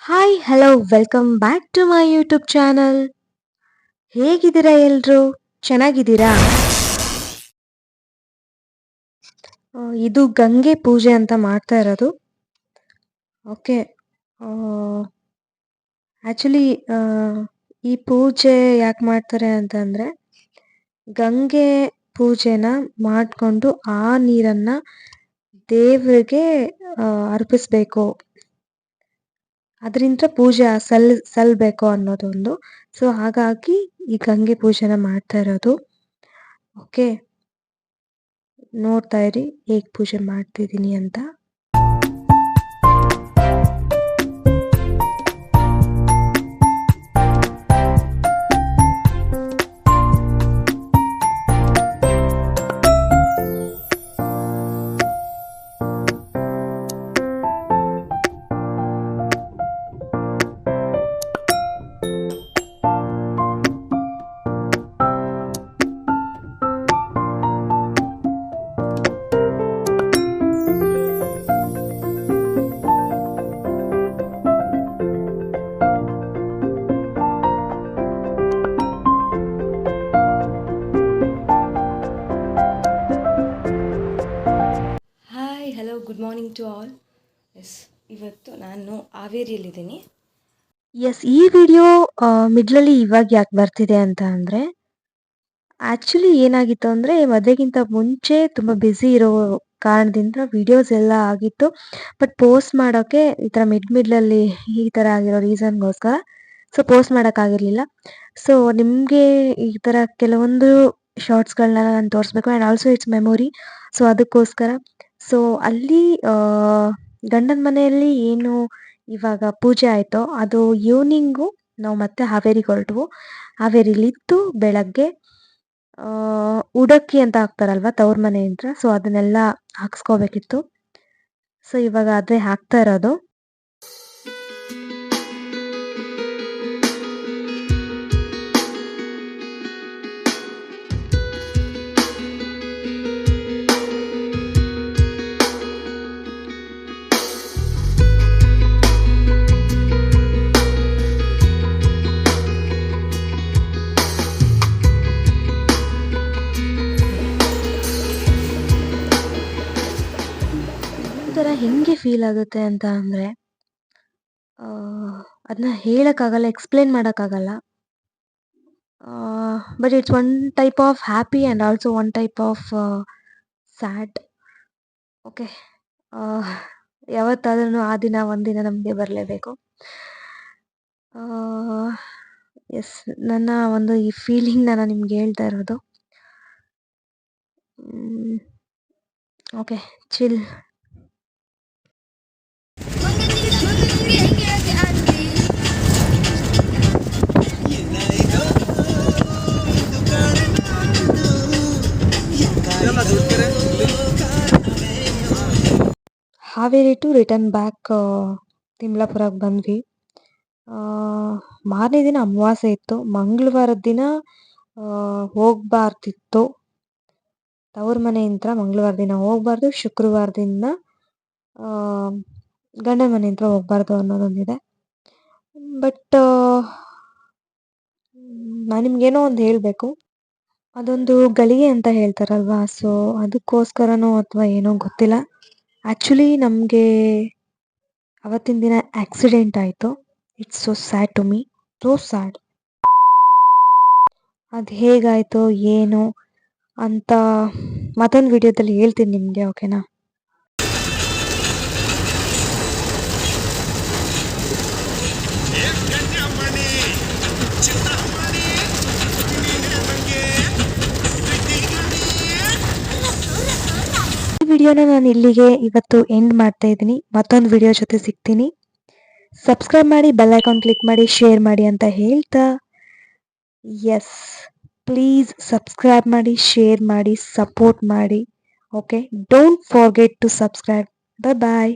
Hi hello welcome back to my YouTube channel. ಹೇಗಿದ್ದೀರಾ ಎಲ್ರು? ಚೆನ್ನಾಗಿದ್ದೀರಾ? ಇದು ಗಂಗೆ ಪೂಜೆ ಅಂತ ಮಾಡ್ತಾ ಇರೋದು. ಓಕೆ. ಆ್ಯಕ್ಚುಲಿ ಈ ಪೂಜೆ ಯಾಕೆ ಮಾಡ್ತಾರೆ ಅಂತಂದರೆ, ಗಂಗೆ ಪೂಜೆನ ಮಾಡಿಕೊಂಡು ಆ ನೀರನ್ನು ದೇವರಿಗೆ ಅರ್ಪಿಸ್ಬೇಕು, ಅದರಿಂದ ಪೂಜೆ ಸಲ್ಲಬೇಕು ಅನ್ನೋದೊಂದು. ಸೊ ಹಾಗಾಗಿ ಈ ಗಂಗೆ ಪೂಜೆನ ಮಾಡ್ತಾ ಇರೋದು. ಓಕೆ, ನೋಡ್ತಾ ಇರಿ ಹೇಗೆ ಪೂಜೆ ಮಾಡ್ತಿದ್ದೀನಿ ಅಂತ. Hi hello good morning to all. ಇವತ್ತು ನಾನು ಹಾವೇರಿಯಲ್ಲಿದ್ದೀನಿ. ಈ ವಿಡಿಯೋ ಮಿಡ್ಲಲ್ಲಿ ಇವಾಗ ಯಾಕೆ ಬರ್ತಿದೆ ಅಂತ ಅಂದರೆ, ಆ್ಯಕ್ಚುಲಿ ಏನಾಗಿತ್ತು ಅಂದರೆ, ಮದುವೆಗಿಂತ ಮುಂಚೆ ತುಂಬ ಬ್ಯುಸಿ ಇರೋ ಕಾರಣದಿಂದ ವಿಡಿಯೋಸ್ ಎಲ್ಲ ಆಗಿತ್ತು. ಬಟ್ ಪೋಸ್ಟ್ ಮಾಡೋಕ್ಕೆ ಈ ಥರ ಮಿಡ್ಲಲ್ಲಿ ಈ ಥರ ಆಗಿರೋ ರೀಸನ್ಗೋಸ್ಕರ ಪೋಸ್ಟ್ ಮಾಡೋಕ್ಕಾಗಿರಲಿಲ್ಲ. ಸೊ ನಿಮಗೆ ಈ ಥರ ಕೆಲವೊಂದು ಶಾರ್ಟ್ಸ್ಗಳನ್ನ ನಾನು ತೋರಿಸ್ಬೇಕು and also it's memory. So ಅದಕ್ಕೋಸ್ಕರ ಅಲ್ಲಿ ಗಂಡನ ಮನೆಯಲ್ಲಿ ಏನು ಇವಾಗ ಪೂಜೆ ಆಯಿತೋ ಅದು ಈವ್ನಿಂಗು ನಾವು ಮತ್ತೆ ಹಾವೇರಿಗೆ ಹೊರಟ್ವು. ಹಾವೇರಿಲಿದ್ದು ಬೆಳಗ್ಗೆ ಉಡಕ್ಕಿ ಅಂತ ಹಾಕ್ತಾರಲ್ವ ತವ್ರ ಮನೆಯಿಂದ, ಸೊ ಅದನ್ನೆಲ್ಲ ಹಾಕ್ಸ್ಕೋಬೇಕಿತ್ತು. ಸೊ ಇವಾಗ ಅದೇ ಹಾಕ್ತಾ ಇರೋದು. ಒಂಥರ ಹೆಂಗೆ ಫೀಲ್ ಆಗುತ್ತೆ ಅಂತ ಅಂದರೆ, ಅದನ್ನ ಹೇಳೋಕ್ಕಾಗಲ್ಲ, ಎಕ್ಸ್ಪ್ಲೇನ್ ಮಾಡೋಕ್ಕಾಗಲ್ಲ. But it's one type of happy and also one type of sad. Okay, ಯಾವತ್ತಾದ್ರೂ ಆ ದಿನ ಒಂದಿನ ನಮಗೆ ಬರಲೇಬೇಕು. ನನ್ನ ಒಂದು ಈ ಫೀಲಿಂಗ್ನ ನಾನು ನಿಮ್ಗೆ ಹೇಳ್ತಾ ಇರೋದು. Okay, chill. Haveri to return back ತಿಮ್ಲಾಪುರಕ್ಕೆ ಬಂದ್ವಿ. ಮಾರನೇ ದಿನ ಅಮಾವಾಸ್ಯೆ ಇತ್ತು. ಮಂಗಳವಾರದ ದಿನ ಹೋಗಬಾರ್ದಿತ್ತು, ತವ್ರ ಮನೆಯಿಂದ ಮಂಗಳವಾರ ದಿನ ಹೋಗಬಾರ್ದು, ಶುಕ್ರವಾರದಿಂದ ಗಂಡನ ಮನೆಯಿಂದ ಹೋಗಬಾರ್ದು ಅನ್ನೋದೊಂದಿದೆ. ಬಟ್ ನಾನು ನಿಮ್ಗೇನೋ ಒಂದು ಹೇಳಬೇಕು, ಅದೊಂದು ಗಳಿಗೆ ಅಂತ ಹೇಳ್ತಾರಲ್ವಾ, ಸೊ ಅದಕ್ಕೋಸ್ಕರನೋ ಅಥವಾ ಏನೋ ಗೊತ್ತಿಲ್ಲ. ಆ್ಯಕ್ಚುಲಿ ನಮಗೆ ಅವತ್ತಿನ ದಿನ ಆಕ್ಸಿಡೆಂಟ್ ಆಯಿತು. It's so sad to me, so sad. ಅದು ಹೇಗಾಯಿತು ಏನು ಅಂತ ಮತ್ತೊಂದು ವಿಡಿಯೋದಲ್ಲಿ ಹೇಳ್ತೀನಿ ನಿಮಗೆ, ಓಕೆನಾ? ಈ ವಿಡಿಯೋನ ನಾನು ಇಲ್ಲಿಗೆ ಇವತ್ತು ಎಂಡ್ ಮಾಡ್ತಾ ಇದ್ದೀನಿ. ಮತ್ತೊಂದು ವಿಡಿಯೋ ಜೊತೆ ಸಿಗ್ತೀನಿ. ಸಬ್ಸ್ಕ್ರೈಬ್ ಮಾಡಿ, ಬೆಲ್ ಐಕಾನ್ ಕ್ಲಿಕ್ ಮಾಡಿ, ಶೇರ್ ಮಾಡಿ ಅಂತ ಹೇಳ್ತಾ, ಎಸ್ ಪ್ಲೀಸ್ ಸಬ್ಸ್ಕ್ರೈಬ್ ಮಾಡಿ, ಶೇರ್ ಮಾಡಿ, ಸಪೋರ್ಟ್ ಮಾಡಿ. Okay, don't forget to subscribe. Bye bye.